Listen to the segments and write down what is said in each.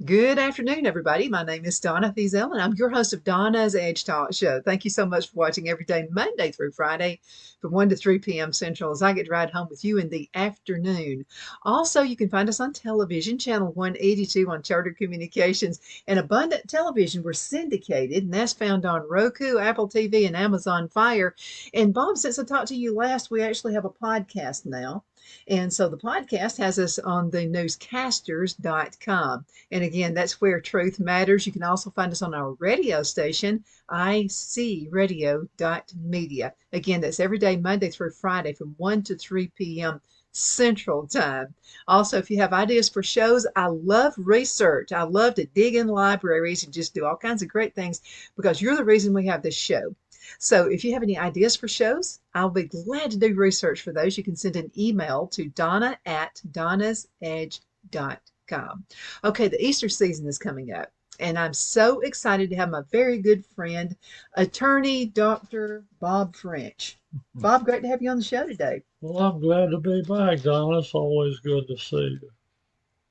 Good afternoon, everybody. My name is Donna Thiesel, and I'm your host of Donna's Edge Talk Show. Thank you so much for watching every day, Monday through Friday, from 1 to 3 p.m. Central, as I get to ride home with you in the afternoon. Also, you can find us on television, channel 182 on Charter Communications, and Abundant Television. We're syndicated, and that's found on Roku, Apple TV, and Amazon Fire. And Bob, since I talked to you last, we actually have a podcast now. And so the podcast has us on the newscasters.com. And again, that's where truth matters. You can also find us on our radio station, icradio.media. Again, that's every day, Monday through Friday from 1 to 3 p.m. Central Time. Also, if you have ideas for shows, I love research. I love to dig in libraries and just do all kinds of great things because you're the reason we have this show. So if you have any ideas for shows, I'll be glad to do research for those. You can send an email to donna@donnasedge.com. Okay, the Easter season is coming up, and I'm so excited to have my very good friend, attorney Dr. Bob French. Bob, great to have you on the show today. Well, I'm glad to be back, Donna. It's always good to see you.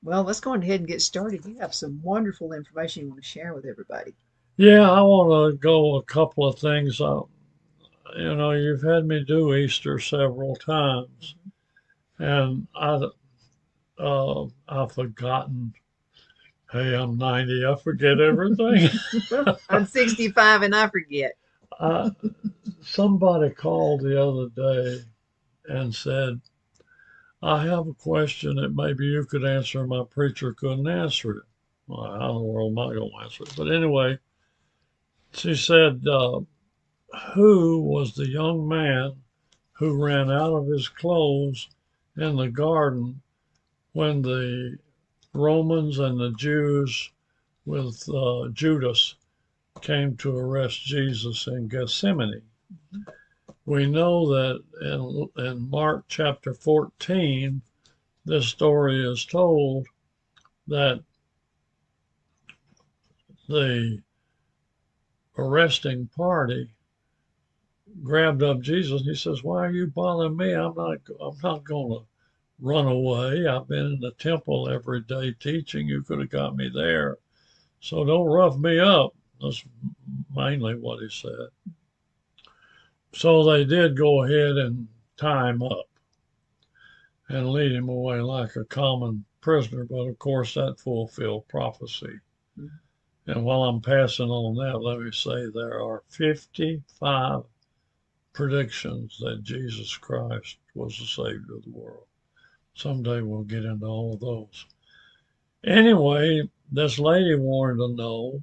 Well, let's go ahead and get started. You have some wonderful information you want to share with everybody. Yeah, I want to go a couple of things. You've had me do Easter several times, and I've forgotten. Hey, I'm 90. I forget everything. I'm 65 and I forget. Somebody called the other day and said, I have a question that maybe you could answer. My preacher couldn't answer it. Well, how in the world am I going to answer it? But anyway, she said, who was the young man who ran out of his clothes in the garden when the Romans and the Jews with Judas came to arrest Jesus in Gethsemane? We know that in Mark chapter 14, this story is told that the arresting party grabbed up Jesus. He says, "Why are you bothering me? I'm not going to run away. I've been in the temple every day teaching. You could have got me there. So don't rough me up." That's mainly what he said. So they did go ahead and tie him up and lead him away like a common prisoner. But of course, that fulfilled prophecy. And while I'm passing on that, let me say there are 55 predictions that Jesus Christ was the Savior of the world. Someday we'll get into all of those. Anyway, this lady wanted to know,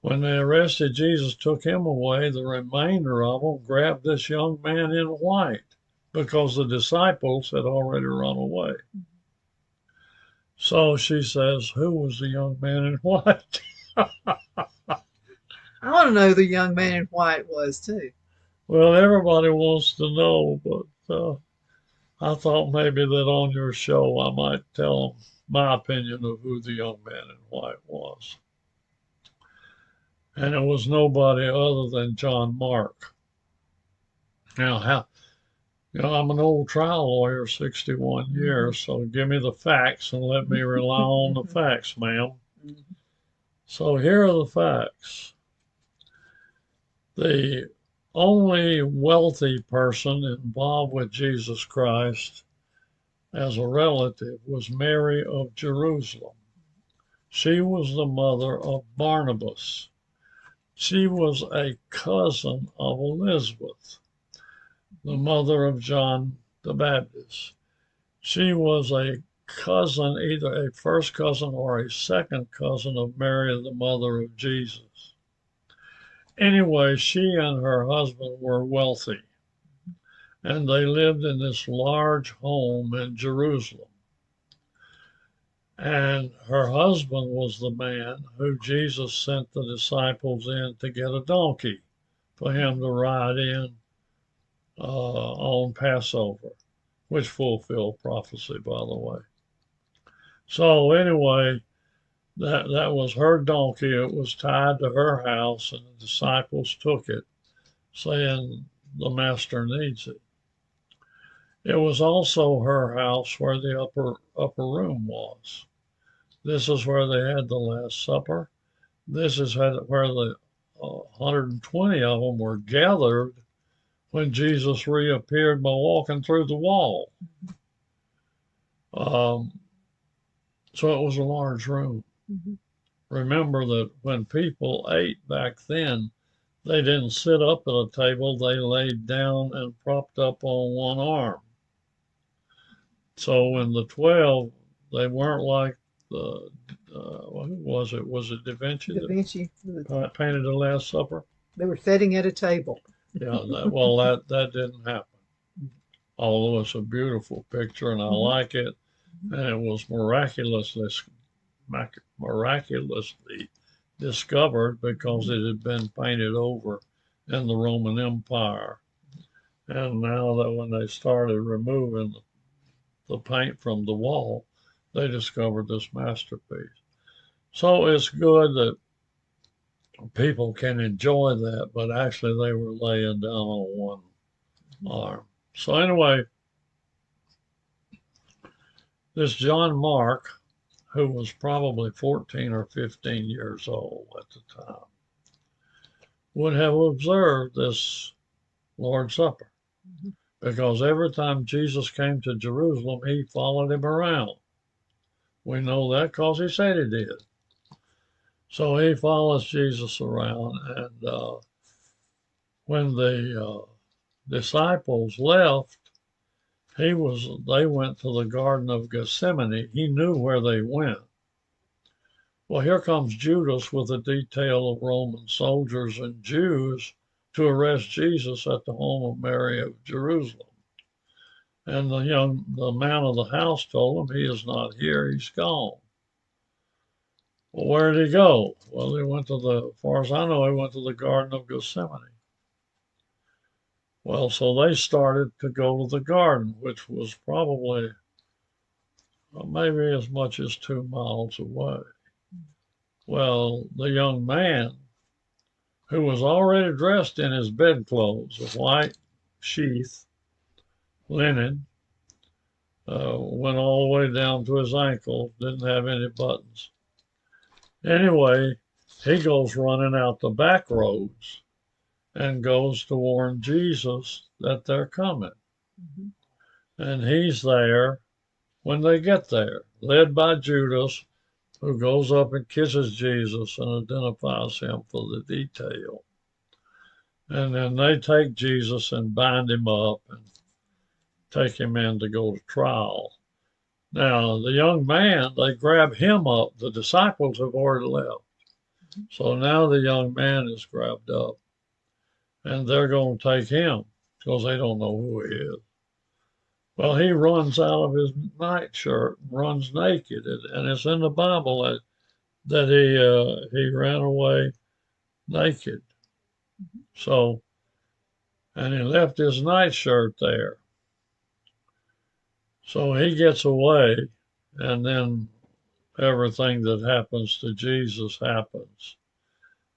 when they arrested Jesus, took him away, the remainder of them grabbed this young man in white because the disciples had already run away. So she says, who was the young man in white? I want to know who the young man in white was too. Well, everybody wants to know, but I thought maybe that on your show I might tell them my opinion of who the young man in white was. And it was nobody other than John Mark. Now, I'm an old trial lawyer, 61 years, so give me the facts and let me rely on the facts, ma'am. So here are the facts. The only wealthy person involved with Jesus Christ as a relative was Mary of Jerusalem. She was the mother of Barnabas. She was a cousin of Elizabeth, the mother of John the Baptist. She was a cousin, either a first cousin or a second cousin of Mary, the mother of Jesus. Anyway, she and her husband were wealthy, and they lived in this large home in Jerusalem. And her husband was the man who Jesus sent the disciples in to get a donkey for him to ride in on Passover, which fulfilled prophecy, by the way. So anyway, that was her donkey. It was tied to her house, and the disciples took it, saying the master needs it. It was also her house where the upper room was. This is where they had the Last Supper. This is where the 120 of them were gathered when Jesus reappeared by walking through the wall. Um, so it was a large room. Mm-hmm. Remember that when people ate back then, they didn't sit up at a table, they laid down and propped up on one arm. So when the 12, they weren't like the, who was it? Was it Da Vinci? Da Vinci. That painted the Last Supper? They were sitting at a table. Yeah, that didn't happen. Although it's a beautiful picture and I like it, and it was miraculously discovered because it had been painted over in the Roman Empire. And now that when they started removing the paint from the wall, they discovered this masterpiece. So it's good that people can enjoy that, but actually they were laying down on one arm. So anyway, this John Mark, who was probably 14 or 15 years old at the time, would have observed this Lord's Supper. Mm-hmm. Because every time Jesus came to Jerusalem, he followed him around. We know that because he said he did. So he follows Jesus around, and when the disciples left, they went to the Garden of Gethsemane. He knew where they went. Well, here comes Judas with a detail of Roman soldiers and Jews to arrest Jesus at the home of Mary of Jerusalem. And the man of the house told him, he is not here, he's gone. Well, where did he go? Well, as far as I know, he went to the Garden of Gethsemane. Well, so they started to go to the garden, which was probably maybe as much as 2 miles away. Well, the young man, who was already dressed in his bedclothes, a white sheath, linen, went all the way down to his ankle, didn't have any buttons. Anyway, he goes running out the back roads and goes to warn Jesus that they're coming. Mm-hmm. And he's there when they get there, led by Judas, who goes up and kisses Jesus and identifies him for the detail. And then they take Jesus and bind him up and take him in to go to trial. Now, the young man, they grab him up. The disciples have already left. So now the young man is grabbed up, and they're going to take him because they don't know who he is. Well, he runs out of his nightshirt and runs naked, and it's in the Bible that he ran away naked. So, and he left his nightshirt there. So he gets away, and then everything that happens to Jesus happens.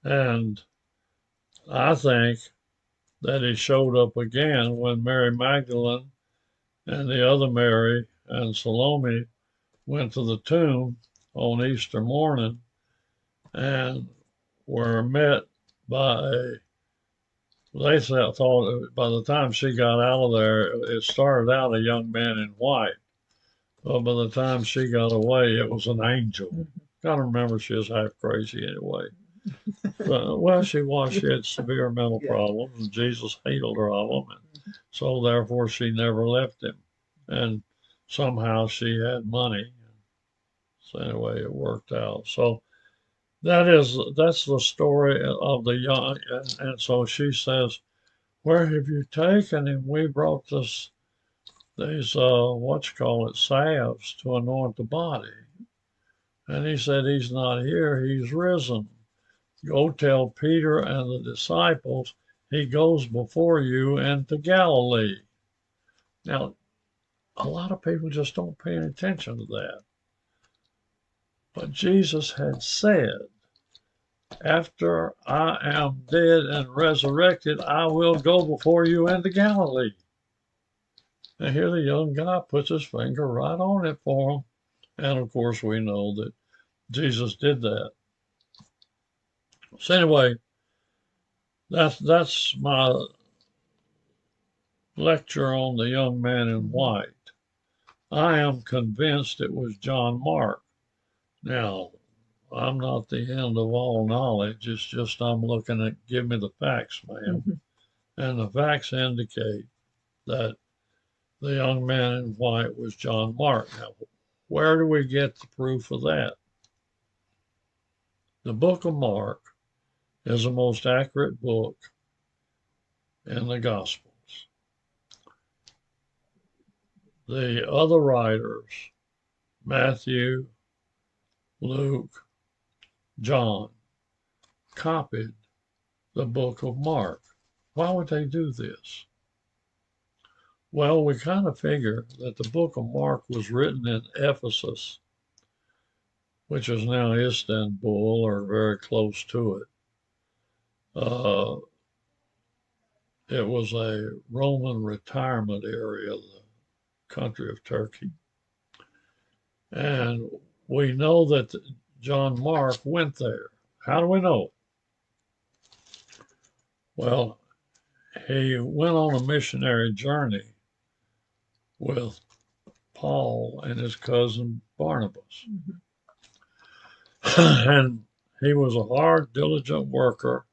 And I think that he showed up again when Mary Magdalene and the other Mary and Salome went to the tomb on Easter morning and were met by they thought by the time she got out of there, it started out a young man in white. But by the time she got away, it was an angel. Mm-hmm. I don't remember, she was half crazy anyway. Well, she had severe mental problems, and Jesus healed her of them. And so therefore, she never left him. And somehow she had money. So anyway, it worked out. So that's the story of the young. And so she says, "Where have you taken him? We brought these salves to anoint the body." And he said, he's not here, he's risen. Go tell Peter and the disciples he goes before you into Galilee. Now, a lot of people just don't pay any attention to that. But Jesus had said, after I am dead and resurrected, I will go before you into Galilee. And here the young guy puts his finger right on it for him. And of course, we know that Jesus did that. So anyway, that's my lecture on the young man in white. I am convinced it was John Mark. Now, I'm not the end of all knowledge. It's just I'm looking at, give me the facts, ma'am. Mm-hmm. And the facts indicate that the young man in white was John Mark. Now, where do we get the proof of that? The book of Mark is the most accurate book in the Gospels. The other writers, Matthew, Luke, John, copied the book of Mark. Why would they do this? Well, we kind of figure that the book of Mark was written in Ephesus, which is now Istanbul or very close to it. It was a Roman retirement area, the country of Turkey. And we know that John Mark went there. How do we know? Well, he went on a missionary journey with Paul and his cousin Barnabas. Mm-hmm. And he was a hard, diligent worker,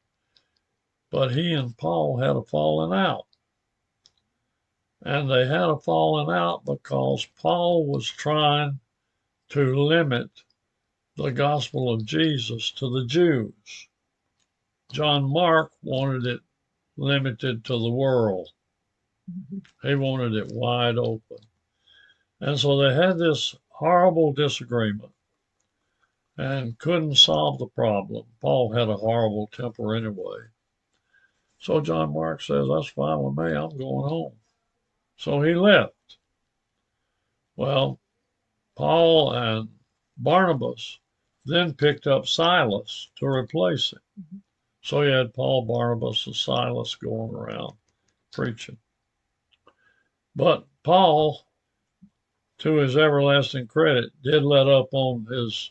but he and Paul had a falling out. And they had a falling out because Paul was trying to limit the gospel of Jesus to the Jews. John Mark wanted it limited to the world. Mm-hmm. He wanted it wide open. And so they had this horrible disagreement and couldn't solve the problem. Paul had a horrible temper anyway. So John Mark says, that's fine with me, I'm going home. So he left. Well, Paul and Barnabas then picked up Silas to replace him. Mm-hmm. So you had Paul, Barnabas, and Silas going around preaching. But Paul, to his everlasting credit, did let up on his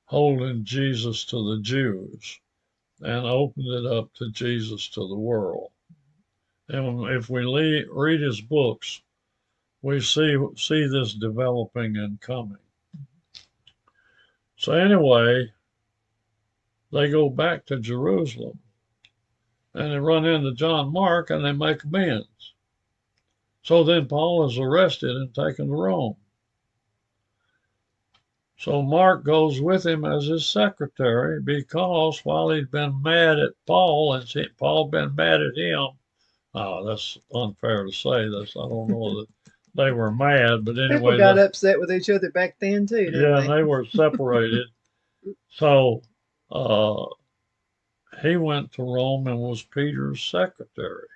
holding Jesus to the Jews and opened it up to Jesus to the world. And if we read his books, we see this developing and coming. So anyway, they go back to Jerusalem and they run into John Mark and they make amends. So then Paul is arrested and taken to Rome. So Mark goes with him as his secretary because while he'd been mad at Paul and Paul been mad at him, that's unfair to say. I don't know that they were mad, but anyway. People got upset with each other back then too, didn't they? Yeah, they were separated. So he went to Rome and was Peter's secretary.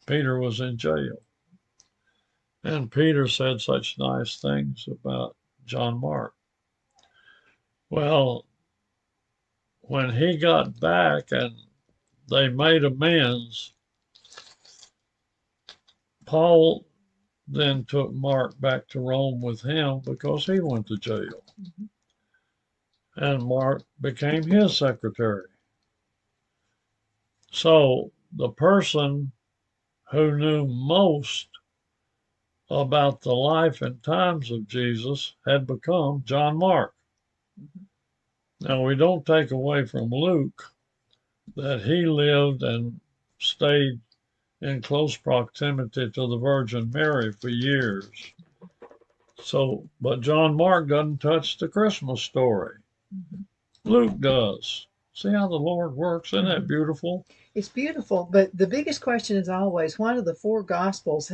Peter was in jail. And Peter said such nice things about John Mark. Well, when he got back and they made amends, Paul then took Mark back to Rome with him because he went to jail. Mm-hmm. And Mark became his secretary. So the person who knew most about the life and times of Jesus had become John Mark. Mm-hmm. Now, we don't take away from Luke that he lived and stayed in close proximity to the Virgin Mary for years. So, but John Mark doesn't touch the Christmas story. Mm-hmm. Luke does. See how the Lord works? Isn't that beautiful? It's beautiful, but the biggest question is always, why do the four Gospels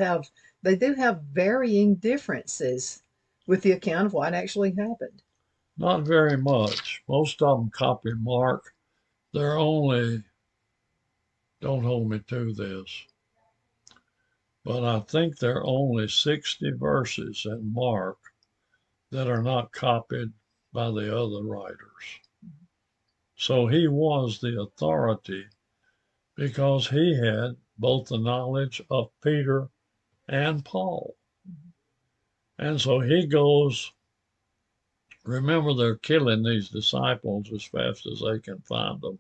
they do have varying differences with the account of what actually happened? Not very much. Most of them copy Mark. They're only, don't hold me to this, but I think there are only 60 verses in Mark that are not copied by the other writers. So he was the authority because he had both the knowledge of Peter and Paul. And so he goes, remember, they're killing these disciples as fast as they can find them.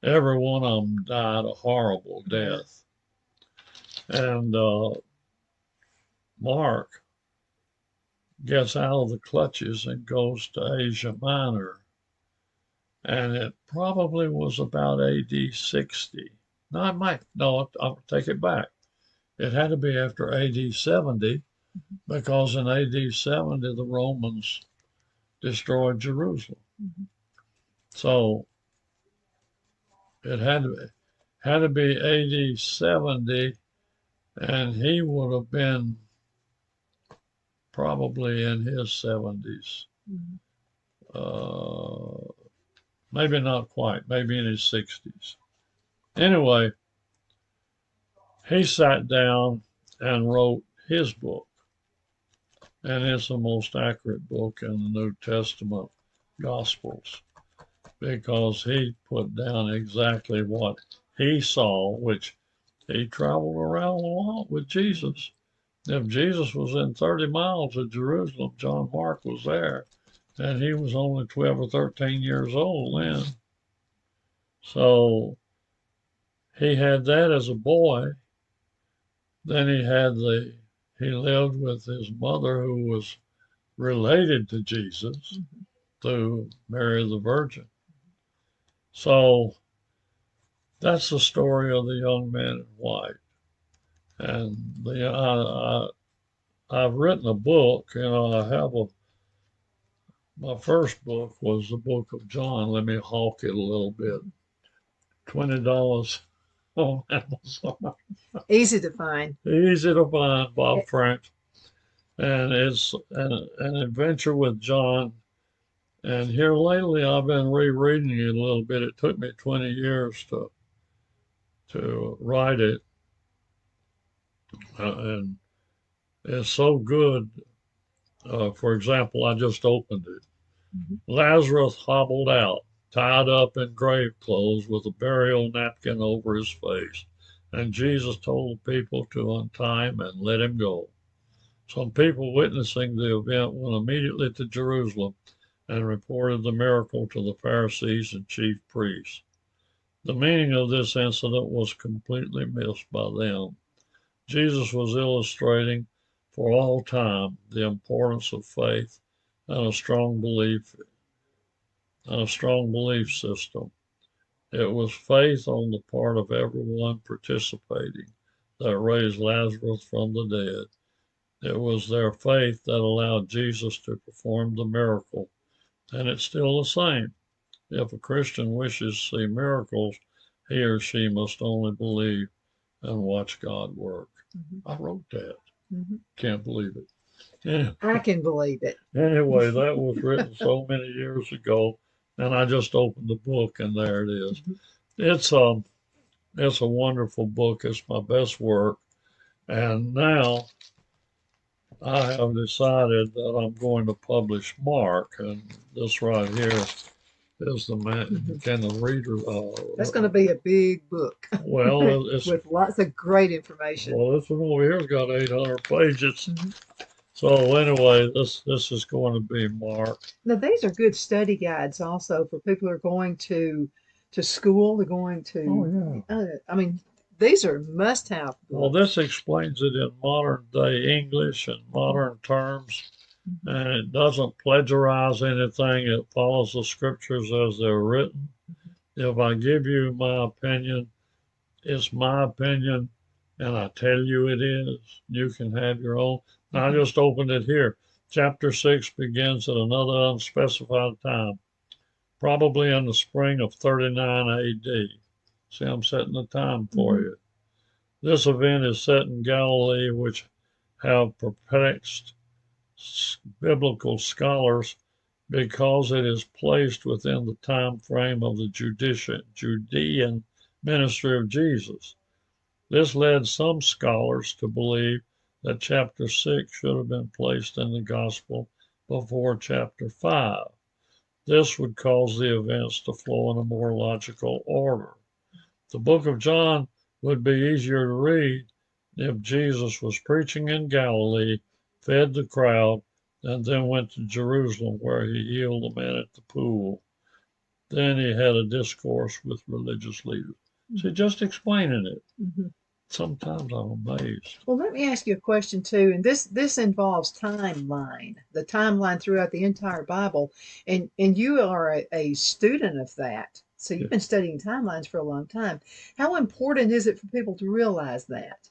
Every one of them died a horrible death. And Mark gets out of the clutches and goes to Asia Minor. And it probably was about AD 60. No, I'll take it back. It had to be after AD 70 because in AD 70 the Romans destroyed Jerusalem. So it had to be AD 70, and he would have been probably in his 70s. Maybe not quite, maybe in his 60s. Anyway, he sat down and wrote his book. And it's the most accurate book in the New Testament Gospels because he put down exactly what he saw, which he traveled around a lot with Jesus. If Jesus was in 30 miles of Jerusalem, John Mark was there, and he was only 12 or 13 years old then. So he had that as a boy. Then he lived with his mother, who was related to Jesus through Mary the Virgin. So that's the story of the young man in white. And I've written a book. My first book was the book of John. Let me hawk it a little bit. $20 on Amazon. Easy to find. Easy to find, Bob Frank. And it's an adventure with John. And here lately, I've been rereading it a little bit. It took me 20 years to write it, and it's so good. For example, I just opened it. Lazarus hobbled out, tied up in grave clothes with a burial napkin over his face. And Jesus told the people to untie him and let him go. Some people witnessing the event went immediately to Jerusalem and reported the miracle to the Pharisees and chief priests. The meaning of this incident was completely missed by them. Jesus was illustrating for all time the importance of faith and a strong belief system. It was faith on the part of everyone participating that raised Lazarus from the dead. It was their faith that allowed Jesus to perform the miracle, and it's still the same. If a Christian wishes to see miracles, he or she must only believe and watch God work. I wrote that. Can't believe it. Yeah. I can believe it. Anyway, that was written so many years ago, and I just opened the book, and there it is. It's a wonderful book. It's my best work, and now I have decided that I'm going to publish Mark, and this right here is the man. Can the reader? That's going to be a big book. Well, it's with lots of great information. Well, this one over here's got 800 pages. So anyway, this is going to be Mark. Now these are good study guides also for people who are going to school. They're going to. Oh yeah. I mean, these are must-have books. Well, this explains it in modern day English and modern terms, and it doesn't plagiarize anything. It follows the scriptures as they're written. If I give you my opinion, it's my opinion, and I tell you it is. You can have your own. I just opened it here. Chapter 6 begins at another unspecified time, probably in the spring of 39 AD. See, I'm setting the time for you. This event is set in Galilee, which have perplexed biblical scholars because it is placed within the time frame of the Judean ministry of Jesus. This led some scholars to believe that chapter 6 should have been placed in the gospel before chapter 5. This would cause the events to flow in a more logical order. The book of John would be easier to read if Jesus was preaching in Galilee, fed the crowd, and then went to Jerusalem where he healed the man at the pool. Then he had a discourse with religious leaders. So just explaining it. Mm-hmm. Sometimes I'm amazed. Well, let me ask you a question too, and this involves timeline, the timeline throughout the entire Bible, and you are a student of that. So you've been studying timelines for a long time. How important is it for people to realize that?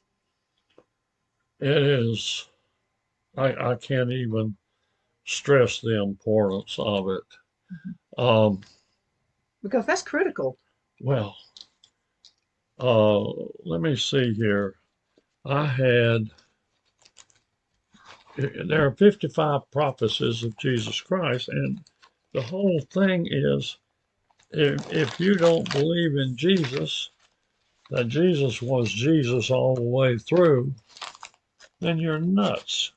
It is. I can't even stress the importance of it. Mm-hmm. Because that's critical. Well, let me see here. There are 55 prophecies of Jesus Christ, and the whole thing is if you don't believe in Jesus, that Jesus was Jesus all the way through, then you're nuts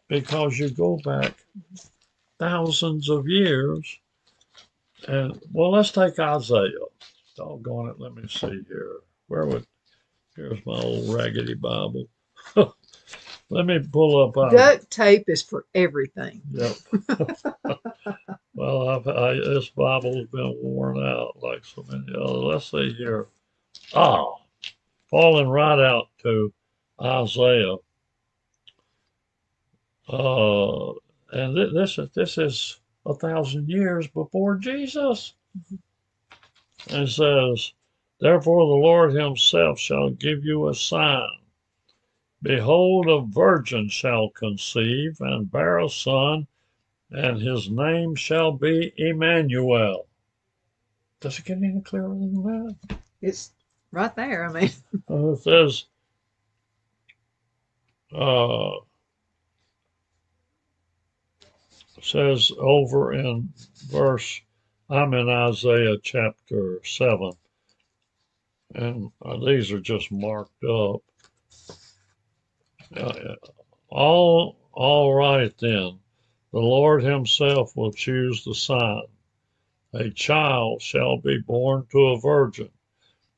because you go back thousands of years. And well, let's take Isaiah. Doggone it, let me see here. Here's my old raggedy Bible. Let me pull up. Duct tape is for everything. Yep. Well, this Bible's been worn out like so many others. Let's see here. Falling right out to Isaiah. And this is 1,000 years before Jesus. And it says, "Therefore the Lord himself shall give you a sign. Behold, a virgin shall conceive and bear a son, and his name shall be Emmanuel." Does it get any clearer than that? It's right there. I mean, it says, over in I'm in Isaiah chapter 7, and these are just marked up. All right then. The Lord himself will choose the sign. A child shall be born to a virgin,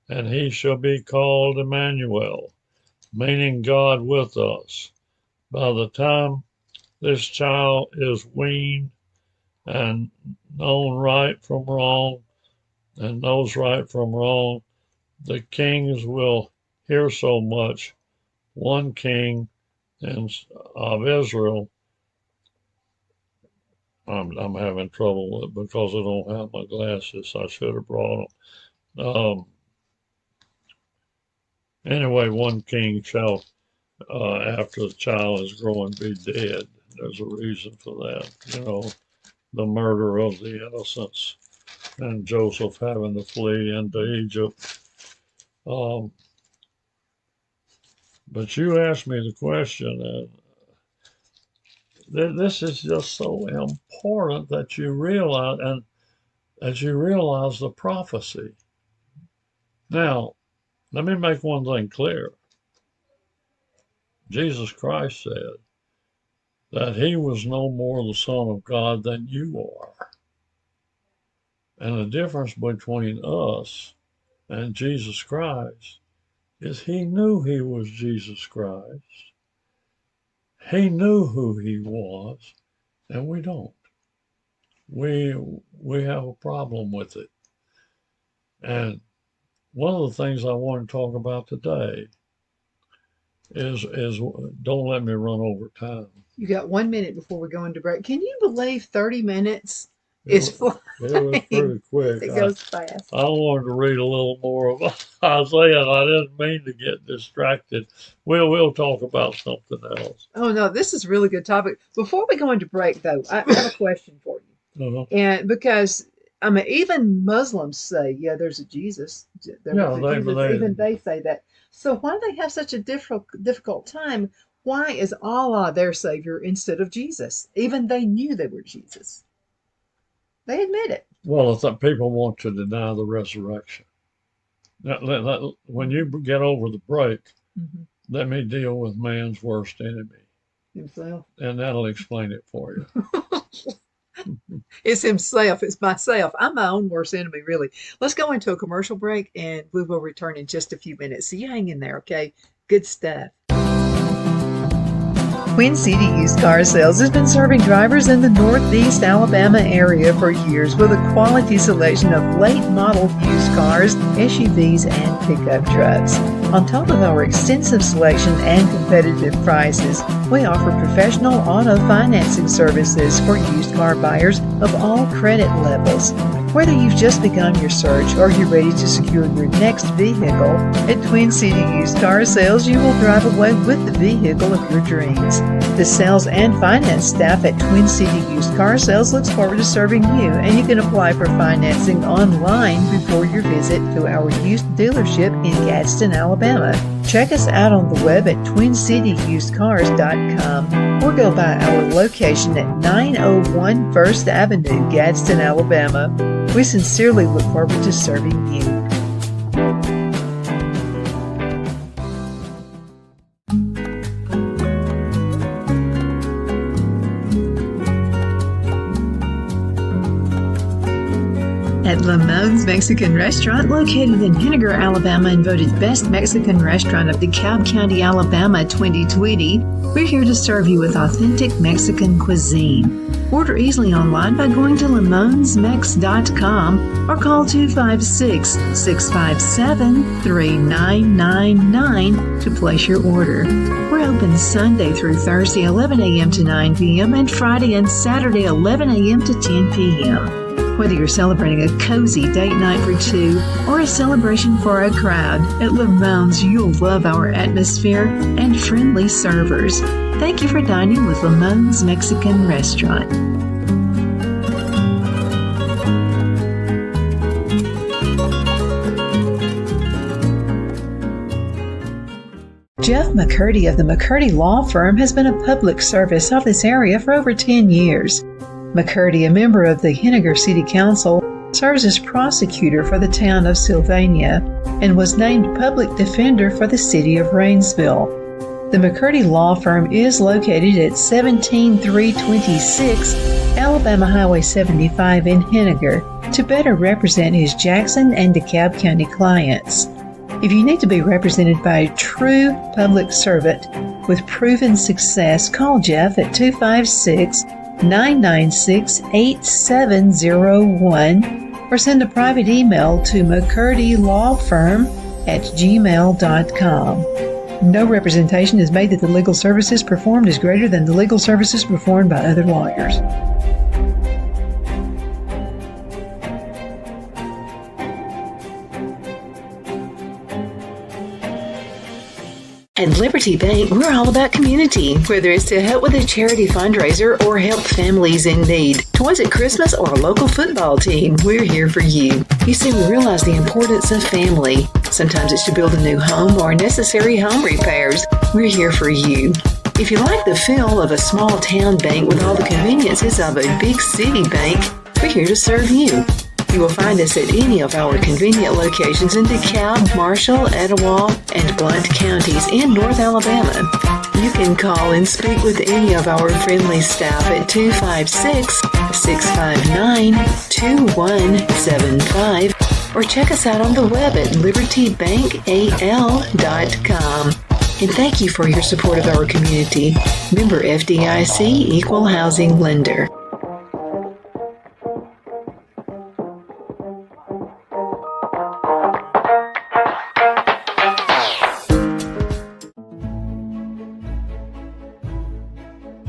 and he shall be called Emmanuel, meaning God with us. By the time this child is weaned and knows right from wrong, the kings will hear so much. One king of Israel, I'm having trouble with it because I don't have my glasses. I should have brought them. Anyway, one king shall, after the child is growing, be dead. There's a reason for that. The murder of the innocents and Joseph having to flee into Egypt. But you asked me the question, and this is just so important that you realize, and as you realize the prophecy. Now, let me make one thing clear. Jesus Christ said that he was no more the Son of God than you are. And the difference between us and Jesus Christ is he knew he was Jesus Christ. He knew who he was, and we don't. We have a problem with it. And one of the things I want to talk about today is don't let me run over time. You got 1 minute before we go into break. Can you believe 30 minutes is flying? It was pretty quick. It goes fast. I wanted to read a little more of Isaiah. I didn't mean to get distracted. We'll talk about something else. Oh no, this is a really good topic. Before we go into break, though, I have a question for you. Uh-huh. And because I mean, even Muslims say, "Yeah, there's a Jesus." Even they say that. So why do they have such a difficult time? Why is Allah their savior instead of Jesus? Even they knew they were Jesus. They admit it. Well, I think people want to deny the resurrection. When you get over the break, Mm-hmm. let me deal with man's worst enemy, Himself. and that'll explain it for you. It's himself. It's myself. I'm my own worst enemy, really. Let's go into a commercial break and we will return in just a few minutes. So you hang in there, okay? Good stuff. Queen City Used Car Sales has been serving drivers in the Northeast Alabama area for years with a quality selection of late model used cars, SUVs, and pickup trucks. On top of our extensive selection and competitive prices, we offer professional auto financing services for used car buyers of all credit levels. Whether you've just begun your search or you're ready to secure your next vehicle, at Twin City Used Car Sales, you will drive away with the vehicle of your dreams. The sales and finance staff at Twin City Used Car Sales looks forward to serving you, and you can apply for financing online before your visit to our used dealership in Gadsden, Alabama. Check us out on the web at twincityusedcars.com or go by our location at 901 First Avenue, Gadsden, Alabama. We sincerely look forward to serving you. At Lamone's Mexican Restaurant, located in Henniger, Alabama, and voted Best Mexican Restaurant of DeKalb County, Alabama 2020, we're here to serve you with authentic Mexican cuisine. Order easily online by going to lamonsmex.com or call 256-657-3999 to place your order. We're open Sunday through Thursday 11 a.m. to 9 p.m. and Friday and Saturday 11 a.m. to 10 p.m. Whether you're celebrating a cozy date night for two or a celebration for a crowd, at Lamone's you'll love our atmosphere and friendly servers. Thank you for dining with Lamone's Mexican Restaurant. Jeff McCurdy of the McCurdy Law Firm has been a public service of this area for over 10 years. McCurdy, a member of the Henniger City Council, serves as prosecutor for the town of Sylvania and was named public defender for the city of Rainsville. The McCurdy Law Firm is located at 17326 Alabama Highway 75 in Henniger to better represent his Jackson and DeKalb County clients. If you need to be represented by a true public servant with proven success, call Jeff at 256-996-8701 or send a private email to mccurdylawfirm@gmail.com. No representation is made that the legal services performed is greater than the legal services performed by other lawyers. At Liberty Bank, we're all about community, whether it's to help with a charity fundraiser or help families in need. Toys at Christmas or a local football team, we're here for you. You see, we realize the importance of family. Sometimes it's to build a new home or necessary home repairs. We're here for you. If you like the feel of a small town bank with all the conveniences of a big city bank, we're here to serve you. You will find us at any of our convenient locations in DeKalb, Marshall, Etowah, and Blount counties in North Alabama. You can call and speak with any of our friendly staff at 256-659-2175 or check us out on the web at libertybankal.com. And thank you for your support of our community. Member FDIC Equal Housing Lender.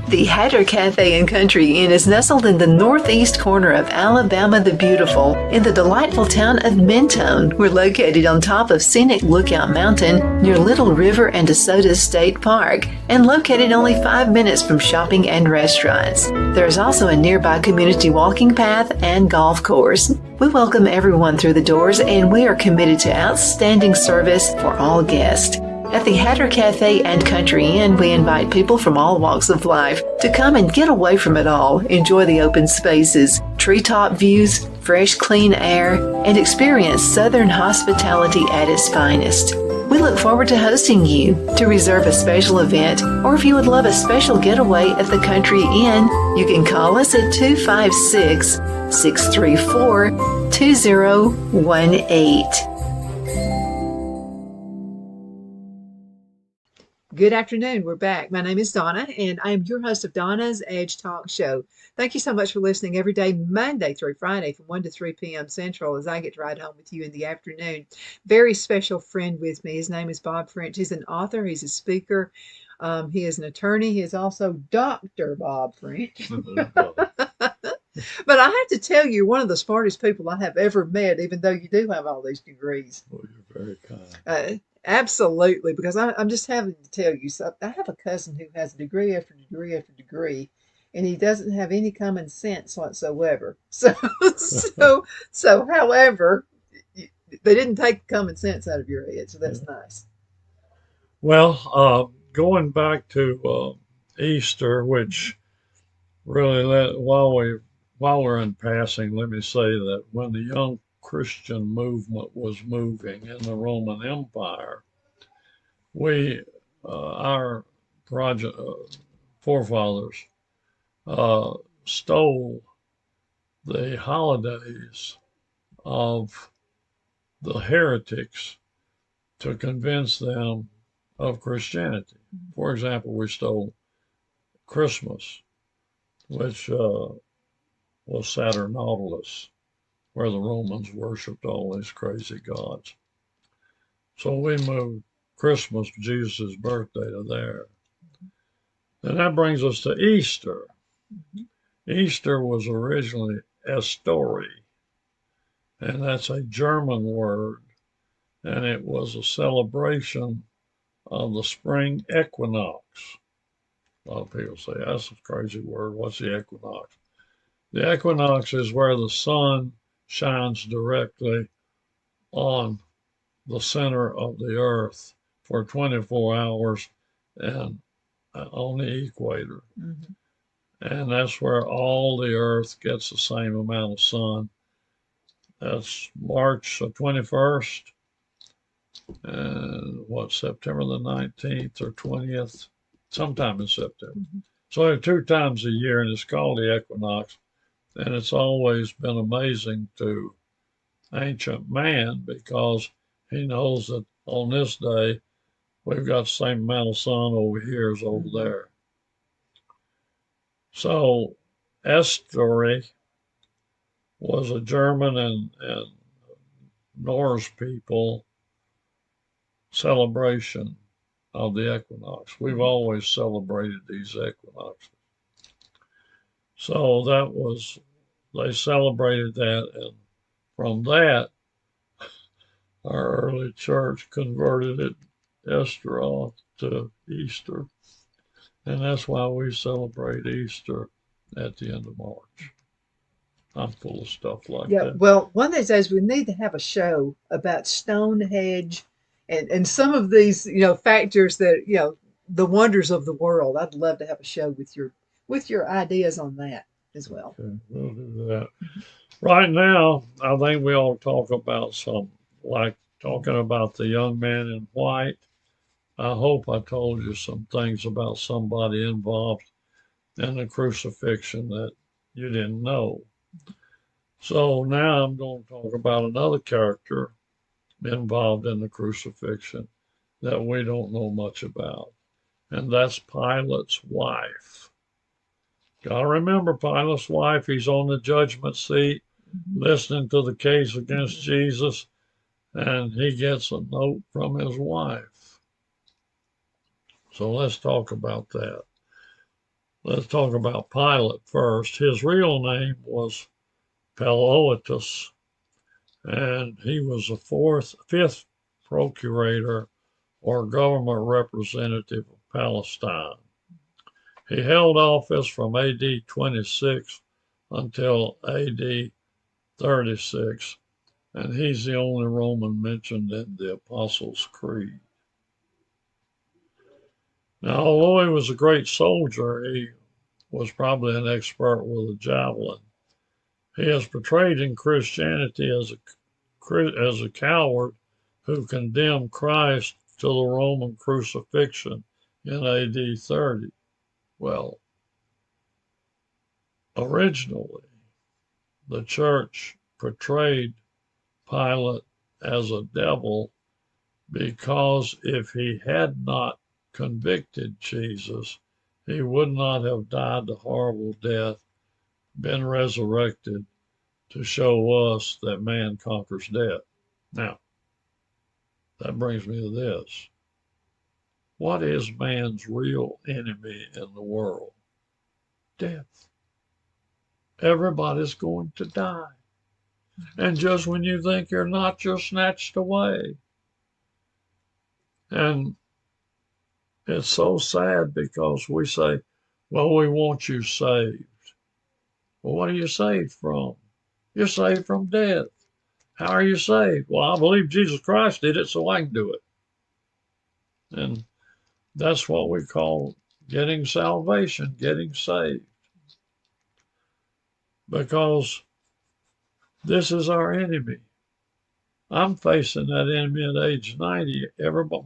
The Hatter Cafe and Country Inn is nestled in the northeast corner of Alabama the Beautiful in the delightful town of Mentone. We're located on top of scenic Lookout Mountain near Little River and DeSoto State Park and located only 5 minutes from shopping and restaurants. There is also a nearby community walking path and golf course. We welcome everyone through the doors and we are committed to outstanding service for all guests. At the Hatter Cafe and Country Inn, we invite people from all walks of life to come and get away from it all, enjoy the open spaces, treetop views, fresh, clean air, and experience Southern hospitality at its finest. We look forward to hosting you. To reserve a special event, or if you would love a special getaway at the Country Inn, you can call us at 256-634-2018. Good afternoon. We're back. My name is Donna, and I am your host of Donna's Edge Talk Show. Thank you so much for listening every day, Monday through Friday from 1 to 3 p.m. Central, as I get to ride home with you in the afternoon. Very special friend with me. His name is Bob French. He's an author. He's a speaker. He is an attorney. He is also Dr. Bob French. But I have to tell you, one of the smartest people I have ever met, even though you do have all these degrees. Well, you're very kind. Absolutely, because I'm just having to tell you, so I have a cousin who has degree after degree after degree, and he doesn't have any common sense whatsoever. However, they didn't take common sense out of your head, so that's nice. Well, going back to Easter, which really, while we're in passing, let me say that when the young Christian movement was moving in the Roman Empire, our forefathers stole the holidays of the heretics to convince them of Christianity. For example, we stole Christmas, which was Saturnalus, where the Romans worshipped all these crazy gods. So we moved Christmas, Jesus' birthday, to there. And that brings us to Easter. Easter was originally Estori, and that's a German word, and it was a celebration of the spring equinox. A lot of people say, that's a crazy word. What's the equinox? The equinox is where the sun shines directly on the center of the earth for 24 hours and on the equator. Mm-hmm. And that's where all the earth gets the same amount of sun. That's March 21st and September the 19th or 20th, sometime in September. Mm-hmm. So 2 times a year, and it's called the equinox. And it's always been amazing to ancient man because he knows that on this day, we've got the same amount of sun over here as over there. So Estori was a German and Norse people celebration of the equinox. We've always celebrated these equinoxes. So they celebrated that, and from that, our early church converted it, Estoril, to Easter. And that's why we celebrate Easter at the end of March. I'm full of stuff like that. Yeah, well, one of these days we need to have a show about Stonehenge and some of these, factors that, the wonders of the world. I'd love to have a show with your ideas on that as well. Okay, we'll do that. Right now, I think we ought to talk about talking about the young man in white. I hope I told you some things about somebody involved in the crucifixion that you didn't know. So now I'm going to talk about another character involved in the crucifixion that we don't know much about, and that's Pilate's wife. Got to remember Pilate's wife. He's on the judgment seat listening to the case against Jesus, and he gets a note from his wife. So let's talk about that. Let's talk about Pilate first. His real name was Pelotus, and he was the fifth procurator or government representative of Palestine. He held office from AD 26 until AD 36, and he's the only Roman mentioned in the Apostles' Creed. Now, although he was a great soldier, he was probably an expert with a javelin. He is portrayed in Christianity as a coward who condemned Christ to the Roman crucifixion in AD 30. Well, originally, the church portrayed Pilate as a devil because if he had not convicted Jesus, he would not have died the horrible death, been resurrected to show us that man conquers death. Now, that brings me to this. What is man's real enemy in the world? Death. Everybody's going to die. And just when you think you're not, you're snatched away. And it's so sad because we say, well, we want you saved. Well, what are you saved from? You're saved from death. How are you saved? Well, I believe Jesus Christ did it, so I can do it. And that's what we call getting salvation, getting saved. Because this is our enemy. I'm facing that enemy at age 90.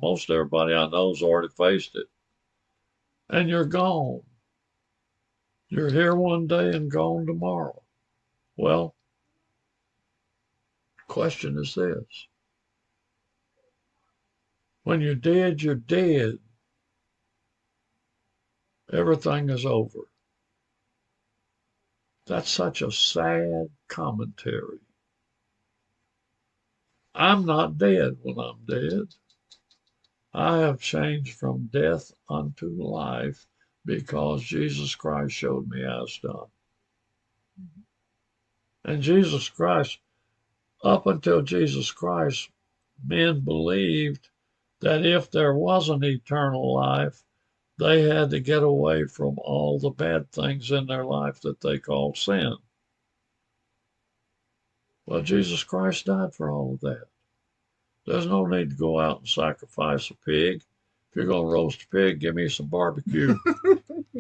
Most everybody I know's already faced it. And you're gone. You're here one day and gone tomorrow. Well, question is this. When you're dead, you're dead. Everything is over. That's such a sad commentary. I'm not dead when I'm dead. I have changed from death unto life because Jesus Christ showed me how it's done. And Jesus Christ, up until Jesus Christ, men believed that if there was an eternal life, they had to get away from all the bad things in their life that they called sin. Well, Jesus Christ died for all of that. There's no need to go out and sacrifice a pig. If you're going to roast a pig, give me some barbecue.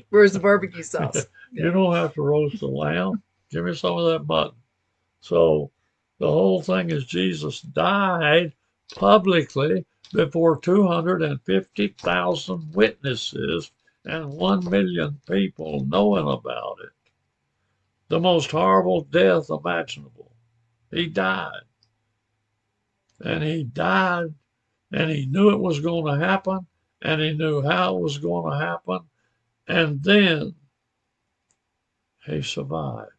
Where's the barbecue sauce? You don't have to roast a lamb. Give me some of that mutton. So the whole thing is Jesus died publicly before 250,000 witnesses and 1 million people knowing about it. The most horrible death imaginable. He died. And he died, and he knew it was going to happen, and he knew how it was going to happen, and then he survived.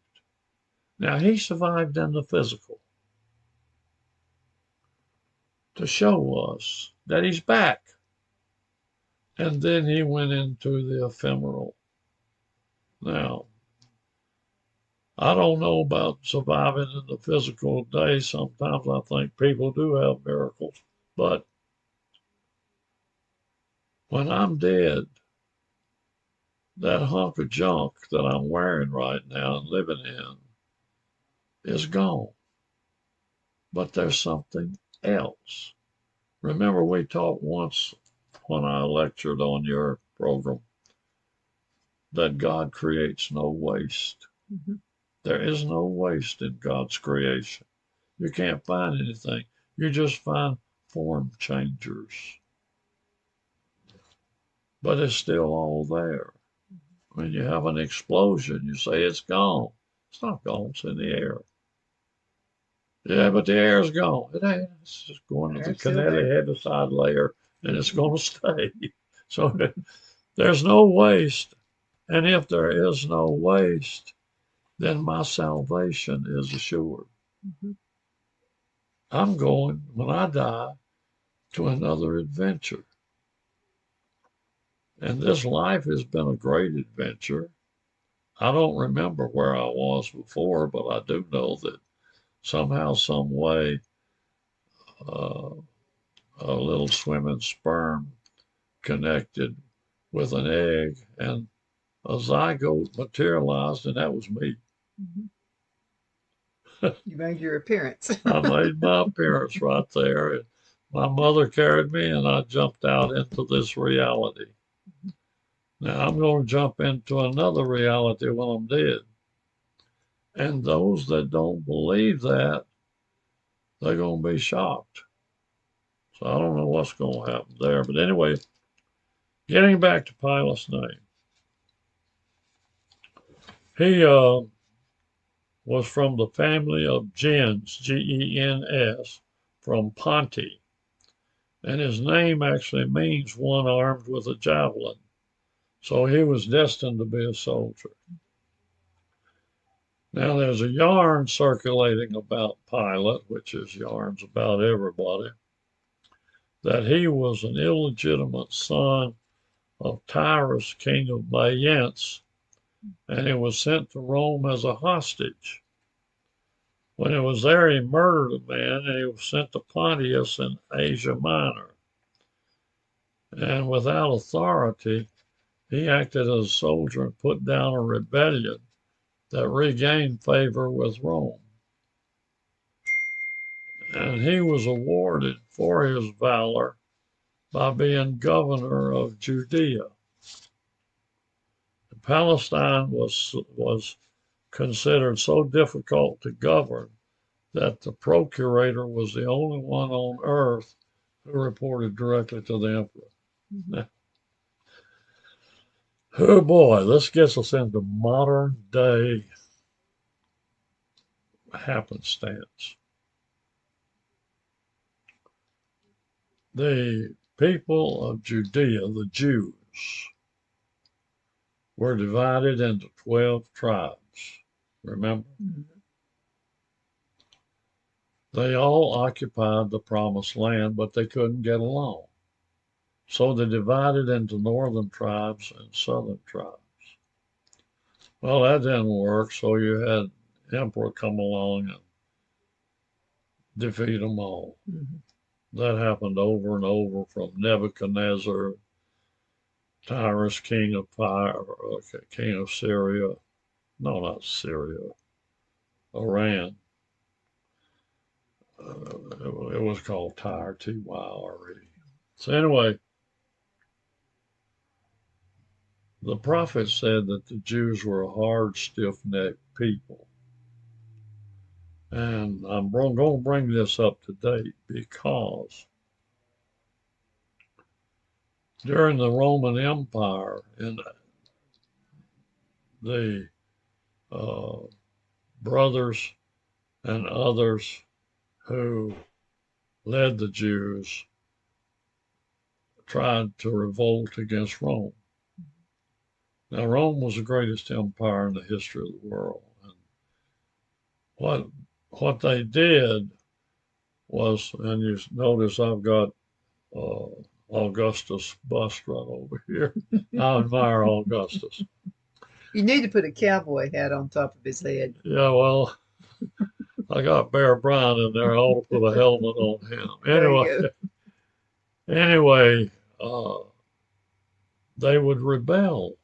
Now, he survived in the physical to show us that he's back. And then he went into the ephemeral. Now, I don't know about surviving in the physical day. Sometimes I think people do have miracles. But when I'm dead, that hunk of junk that I'm wearing right now and living in is gone. But there's something else. Remember, we talked once when I lectured on your program that God creates no waste. Mm-hmm. There is no waste in God's creation. You can't find anything. You just find form changers. But it's still all there. When you have an explosion, you say it's gone. It's not gone, it's in the air. Yeah, but the air's gone. It ain't. It's just going to the Kennedy heaviside layer, and it's going to stay. So there's no waste. And if there is no waste, then my salvation is assured. Mm-hmm. I'm going, when I die, to another adventure. And this life has been a great adventure. I don't remember where I was before, but I do know that somehow, some way, a little swimming sperm connected with an egg, and a zygote materialized, and that was me. Mm-hmm. You made your appearance. I made my appearance right there. And my mother carried me, and I jumped out into this reality. Now I'm going to jump into another reality when I'm dead. And those that don't believe that, they're going to be shocked. So I don't know what's going to happen there. But anyway, getting back to Pilate's name, he was from the family of Gens, Gens, from Ponti. And his name actually means one armed with a javelin. So he was destined to be a soldier. Now, there's a yarn circulating about Pilate, which is yarns about everybody, that he was an illegitimate son of Tyrus, king of Mayence, and he was sent to Rome as a hostage. When he was there, he murdered a man and he was sent to Pontius in Asia Minor. And without authority, he acted as a soldier and put down a rebellion that regained favor with Rome. And he was awarded for his valor by being governor of Judea. Palestine was considered so difficult to govern that the procurator was the only one on earth who reported directly to the emperor. Mm-hmm. Oh boy, this gets us into modern day happenstance. The people of Judea, the Jews, were divided into 12 tribes. Remember? Mm-hmm. They all occupied the promised land, but they couldn't get along. So they divided into northern tribes and southern tribes. Well, that didn't work, so you had emperor come along and defeat them all. Mm-hmm. That happened over and over from Nebuchadnezzar, Tyrus, king of Syria. No, not Syria. Iran. It was called Tyre, Tyre. So anyway, the prophet said that the Jews were a hard, stiff-necked people. And I'm going to bring this up to date because during the Roman Empire, and the brothers and others who led the Jews tried to revolt against Rome. Now, Rome was the greatest empire in the history of the world. And what they did was, and you notice I've got Augustus bust right over here. I admire Augustus. You need to put a cowboy hat on top of his head. Yeah, well, I got Bear Bryant in there. I ought to put a helmet on him. Anyway, they would rebel.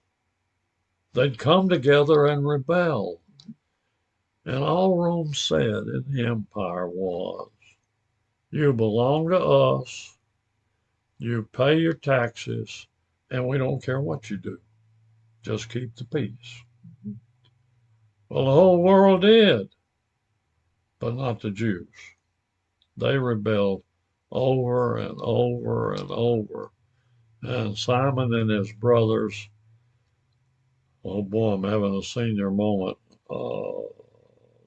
They'd come together and rebel. And all Rome said in the empire was, you belong to us, you pay your taxes, and we don't care what you do. Just keep the peace. Well, the whole world did, but not the Jews. They rebelled over and over and over. And Simon and his brothers, oh boy, I'm having a senior moment.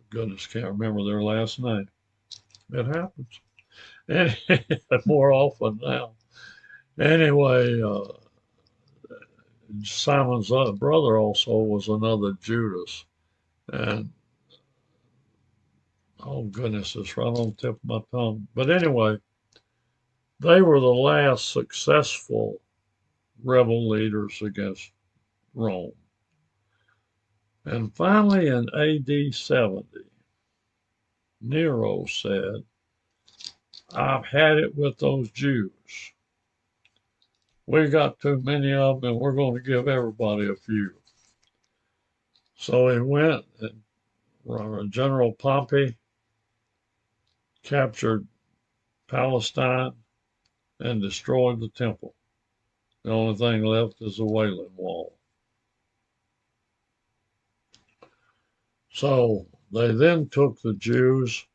Goodness, can't remember their last name. It happens. And more often now. Anyway, Simon's brother also was another Judas. And oh goodness, it's right on the tip of my tongue. But anyway, they were the last successful rebel leaders against Rome. And finally, in AD 70, Nero said, I've had it with those Jews. We got too many of them, and we're going to give everybody a few. So he went, and General Pompey captured Palestine and destroyed the temple. The only thing left is the Wailing Wall. So They then took the Jews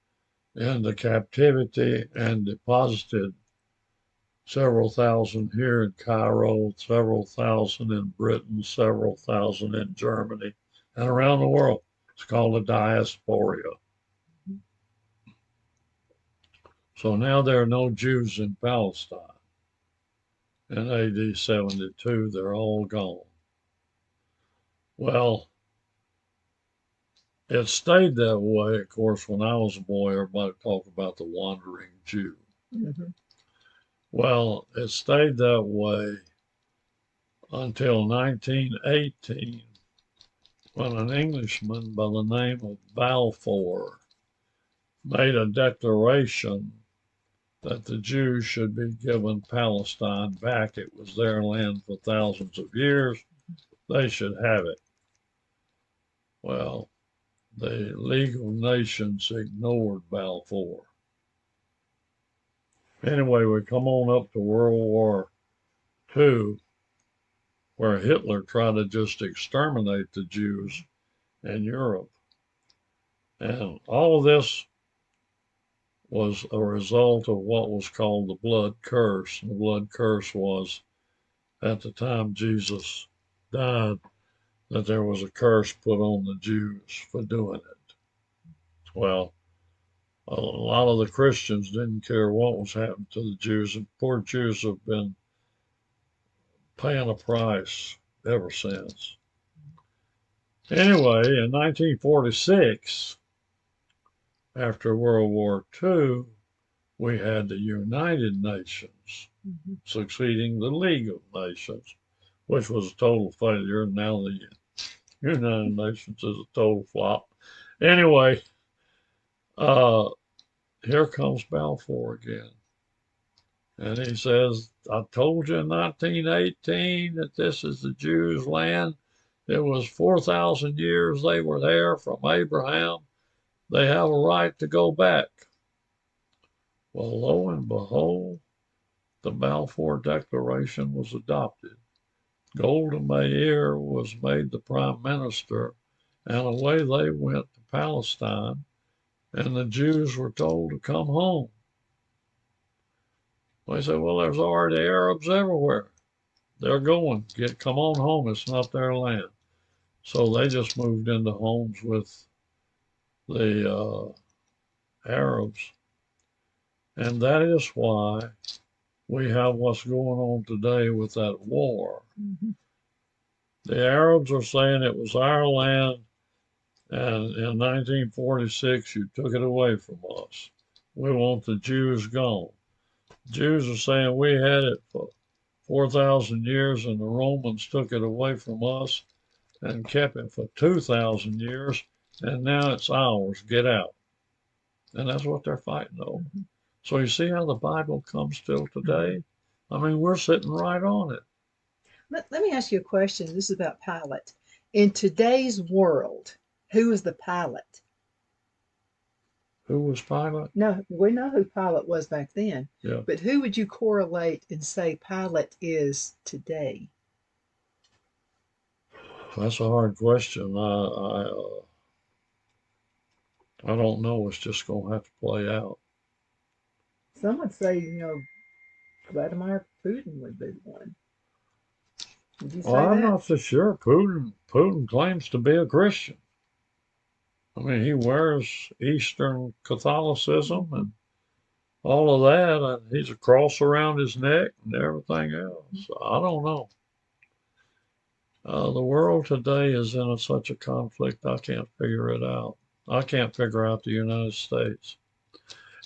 into captivity and deposited several thousand here in Cairo, several thousand in Britain, several thousand in Germany, and around the world. It's called a diaspora. So now there are no Jews in Palestine. In AD 72, they're all gone. Well, it stayed that way. Of course, when I was a boy, everybody talked about the wandering Jew. Mm-hmm. Well, it stayed that way until 1918, when an Englishman by the name of Balfour made a declaration that the Jews should be given Palestine back. It was their land for thousands of years. They should have it. Well, the League of Nations ignored Balfour. Anyway, we come on up to World War II, where Hitler tried to just exterminate the Jews in Europe. And all of this was a result of what was called the blood curse. The blood curse was at the time Jesus died, that there was a curse put on the Jews for doing it. Well, a lot of the Christians didn't care what was happening to the Jews, and poor Jews have been paying a price ever since. Anyway, in 1946, after World War II, we had the United Nations succeeding the League of Nations, which was a total failure. And now the United Nations is a total flop. Anyway, uh, here comes Balfour again. And he says, I told you in 1918 that this is the Jews' land. It was 4,000 years they were there from Abraham. They have a right to go back. Well, lo and behold, the Balfour Declaration was adopted. Golda Meir was made the prime minister, and away they went to Palestine, and the Jews were told to come home. They said, well, there's already Arabs everywhere. They're going. Come on home. It's not their land. So they just moved into homes with the Arabs. And that is why we have what's going on today with that war. Mm-hmm. The Arabs are saying it was our land, and in 1946 you took it away from us. We want the Jews gone. Jews are saying we had it for 4,000 years and the Romans took it away from us and kept it for 2,000 years, and now it's ours. Get out. And that's what they're fighting over. Mm-hmm. So you see how the Bible comes still today? I mean, we're sitting right on it. Let me ask you a question. This is about Pilate. In today's world, who is the Pilate? Who was Pilate? No, we know who Pilate was back then. Yeah. But who would you correlate and say Pilate is today? That's a hard question. I don't know. It's just going to have to play out. Some would say, Vladimir Putin would be the one. Would you say Well, I'm that? not so sure. Putin claims to be a Christian. I mean, he wears Eastern Catholicism and all of that, and he's a cross around his neck and everything else. I don't know. The world today is in such a conflict, I can't figure it out. I can't figure out the United States.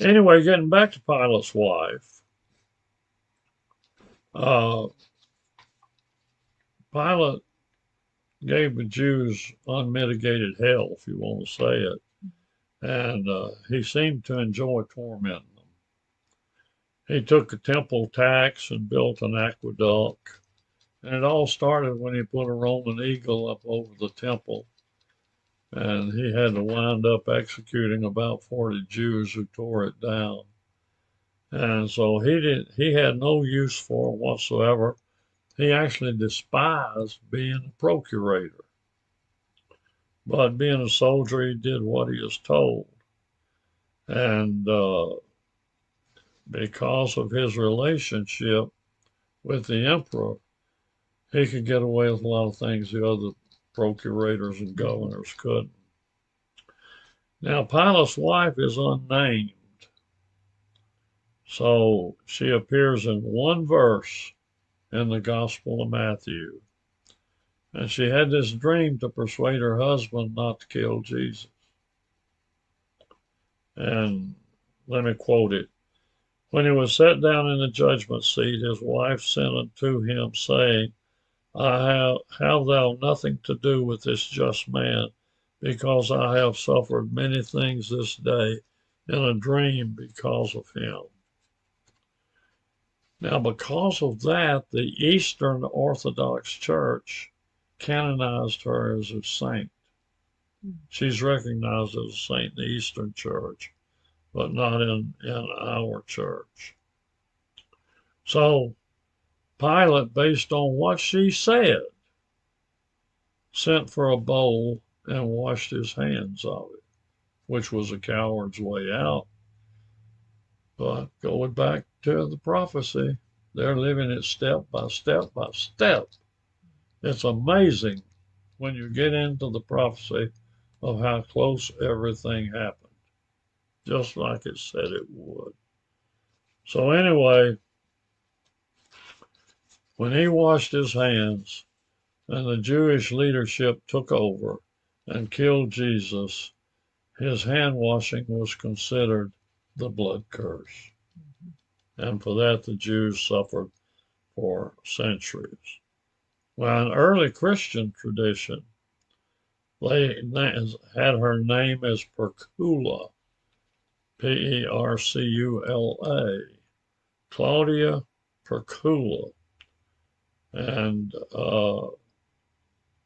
Anyway, getting back to Pilate's wife, Pilate gave the Jews unmitigated hell, if you want to say it, and he seemed to enjoy tormenting them. He took a temple tax and built an aqueduct, and it all started when he put a Roman eagle up over the temple, and he had to wind up executing about 40 Jews who tore it down. And so he had no use for them whatsoever. He actually despised being a procurator. But being a soldier, he did what he was told. And because of his relationship with the emperor, he could get away with a lot of things the other procurators and governors couldn't. Now, Pilate's wife is unnamed, so she appears in one verse in the Gospel of Matthew. And she had this dream to persuade her husband not to kill Jesus. And let me quote it. When he was set down in the judgment seat, his wife sent unto him, saying, have thou nothing to do with this just man, because I have suffered many things this day in a dream because of him. Now, because of that, the Eastern Orthodox Church canonized her as a saint. She's recognized as a saint in the Eastern Church, but not in our church. So Pilate, based on what she said, sent for a bowl and washed his hands of it, which was a coward's way out. But going back to the prophecy, they're living it step by step by step. It's amazing when you get into the prophecy of how close everything happened, just like it said it would. So anyway, when he washed his hands and the Jewish leadership took over and killed Jesus, his hand washing was considered the blood curse. And for that, the Jews suffered for centuries. Well, in early Christian tradition, they had her name as Percula, Percula, Claudia Percula. And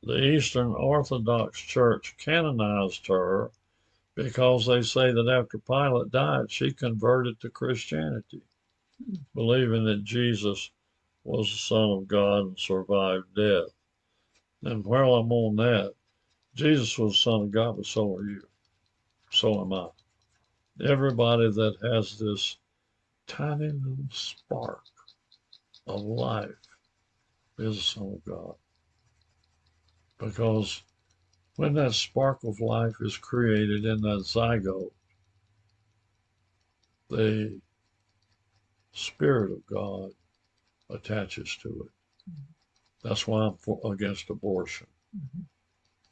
the Eastern Orthodox Church canonized her because they say that after Pilate died, she converted to Christianity, believing that Jesus was the Son of God and survived death. And while I'm on that, Jesus was the Son of God, but so are you. So am I. Everybody that has this tiny little spark of life is a Son of God. Because when that spark of life is created in that zygote, the Spirit of God attaches to it. That's why I'm against abortion.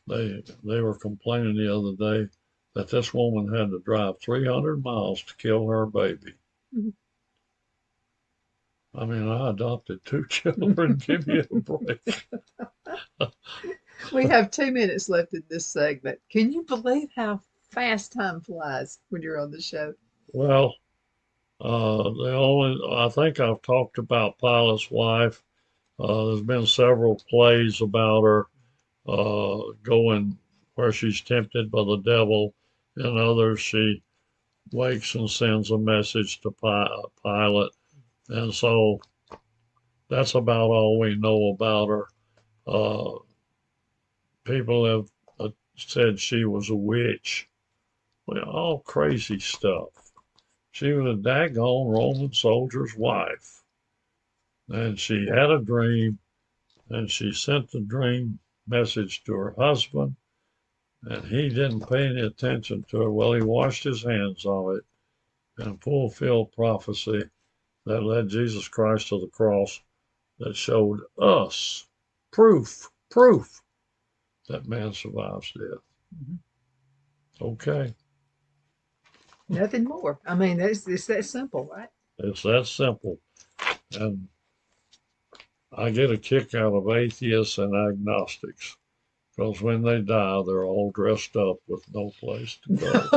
They were complaining the other day that this woman had to drive 300 miles to kill her baby. I mean, I adopted 2 children. Give me a break. We have 2 minutes left in this segment. Can you believe how fast time flies when you're on the show? Well, I think I've talked about Pilate's wife. There's been several plays about her going where she's tempted by the devil. In others, she wakes and sends a message to Pilate. And so that's about all we know about her. People have said she was a witch. Well, all crazy stuff. She was a daggone Roman soldier's wife. And she had a dream, and she sent the dream message to her husband, and he didn't pay any attention to it. Well, he washed his hands of it and fulfilled prophecy that led Jesus Christ to the cross that showed us proof that man survives death. Okay. Nothing more. I mean, it's that simple, right? It's that simple. And I get a kick out of atheists and agnostics because when they die, they're all dressed up with no place to go.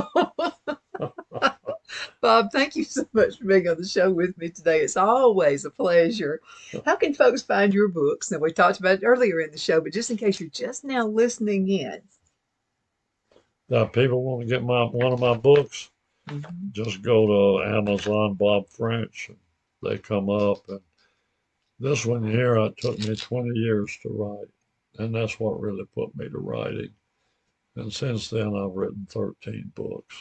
Bob, thank you so much for being on the show with me today. It's always a pleasure. How can folks find your books? Now, we talked about it earlier in the show, but just in case you're just now listening in. Now, people want to get one of my books, just go to Amazon, Bob French, and they come up. And this one here, it took me 20 years to write, and that's what really put me to writing. And since then, I've written 13 books.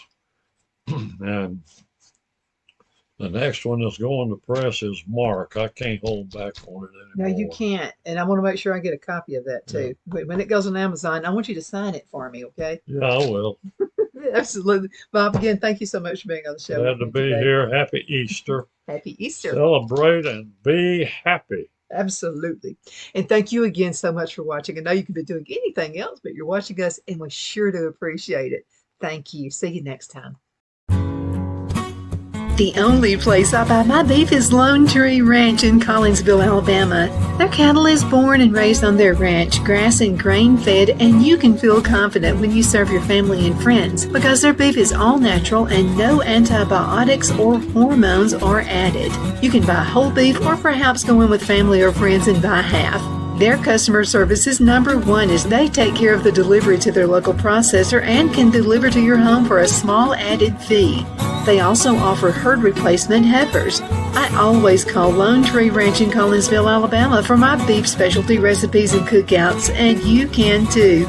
And the next one that's going to press is Mark. I can't hold back on it No, you anymore. can't. And I want to make sure I get a copy of that Yeah, too. But when it goes on Amazon, I want you to sign it for me, okay? yeah, I will. Absolutely. Bob, again, thank you so much for being on the show Glad with to me be today. here. Happy Easter. Happy Easter. Celebrate and be happy. Absolutely. And thank you again so much for watching. I know you could be doing anything else, but you're watching us and we sure do appreciate it. Thank you. See you next time. The only place I buy my beef is Lone Tree Ranch in Collinsville, Alabama. Their cattle is born and raised on their ranch, grass and grain fed, and you can feel confident when you serve your family and friends because their beef is all natural and no antibiotics or hormones are added. You can buy whole beef or perhaps go in with family or friends and buy half. Their customer service is number one as they take care of the delivery to their local processor and can deliver to your home for a small added fee. They also offer herd replacement heifers. I always call Lone Tree Ranch in Collinsville, Alabama for my beef specialty recipes and cookouts, and you can too.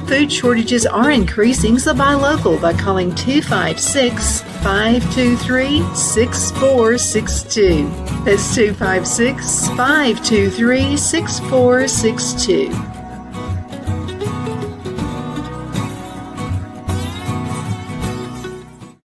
Food shortages are increasing, so buy local by calling 256-523-6462. That's 256-523-6462.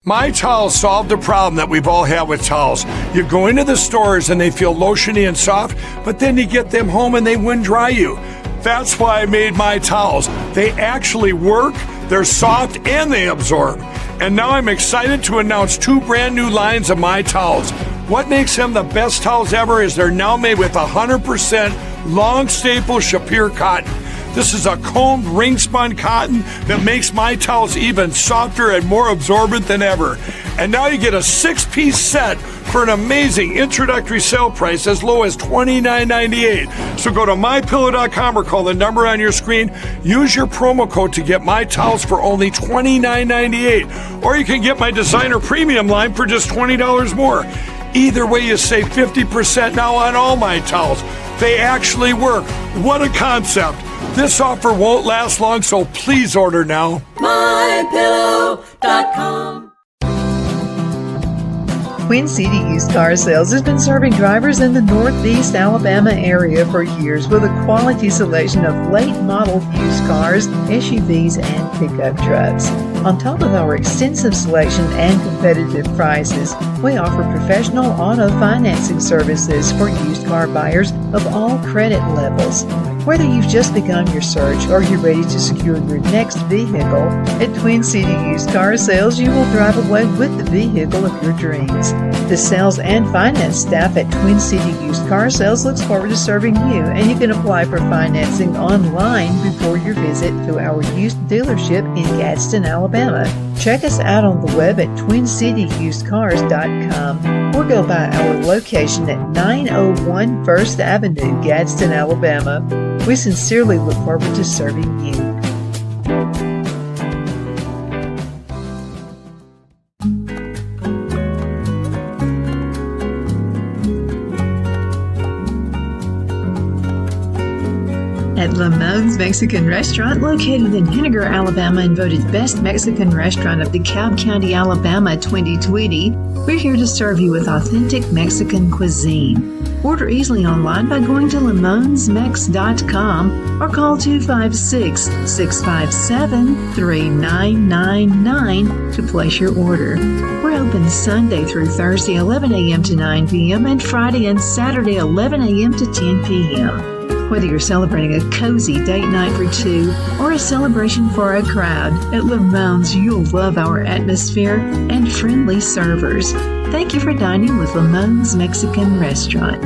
My Towels solved a problem that we've all had with towels. You go into the stores and they feel lotiony and soft, but then you get them home and they wind dry you. That's why I made My Towels. They actually work, they're soft, and they absorb. And now I'm excited to announce 2 brand new lines of My Towels. What makes them the best towels ever is they're now made with 100% long staple Shapir cotton. This is a combed ring spun cotton that makes My Towels even softer and more absorbent than ever. And now you get a 6-piece set for an amazing introductory sale price as low as $29.98. So go to mypillow.com or call the number on your screen. Use your promo code to get My Towels for only $29.98. Or you can get my designer premium line for just $20 more. Either way, you save 50% now on all My Towels. They actually work. What a concept. This offer won't last long, so please order now. mypillow.com. Twin City Used Car Sales has been serving drivers in the Northeast Alabama area for years with a quality selection of late model used cars, SUVs, and pickup trucks. On top of our extensive selection and competitive prices, we offer professional auto financing services for used car buyers of all credit levels. Whether you've just begun your search or you're ready to secure your next vehicle, at Twin City Used Car Sales, you will drive away with the vehicle of your dreams. The sales and finance staff at Twin City Used Car Sales looks forward to serving you, and you can apply for financing online before your visit to our used dealership in Gadsden, Alabama. Check us out on the web at twincityusedcars.com or go by our location at 901 First Avenue, Gadsden, Alabama. We sincerely look forward to serving you. At Lamone's Mexican Restaurant, located in Henniger, Alabama, and voted Best Mexican Restaurant of DeKalb County, Alabama 2020, we're here to serve you with authentic Mexican cuisine. Order easily online by going to lamonsmex.com or call 256-657-3999 to place your order. We're open Sunday through Thursday, 11 a.m. to 9 p.m., and Friday and Saturday, 11 a.m. to 10 p.m. Whether you're celebrating a cozy date night for two or a celebration for a crowd, at Lamone's you'll love our atmosphere and friendly servers. Thank you for dining with Lamone's Mexican Restaurant.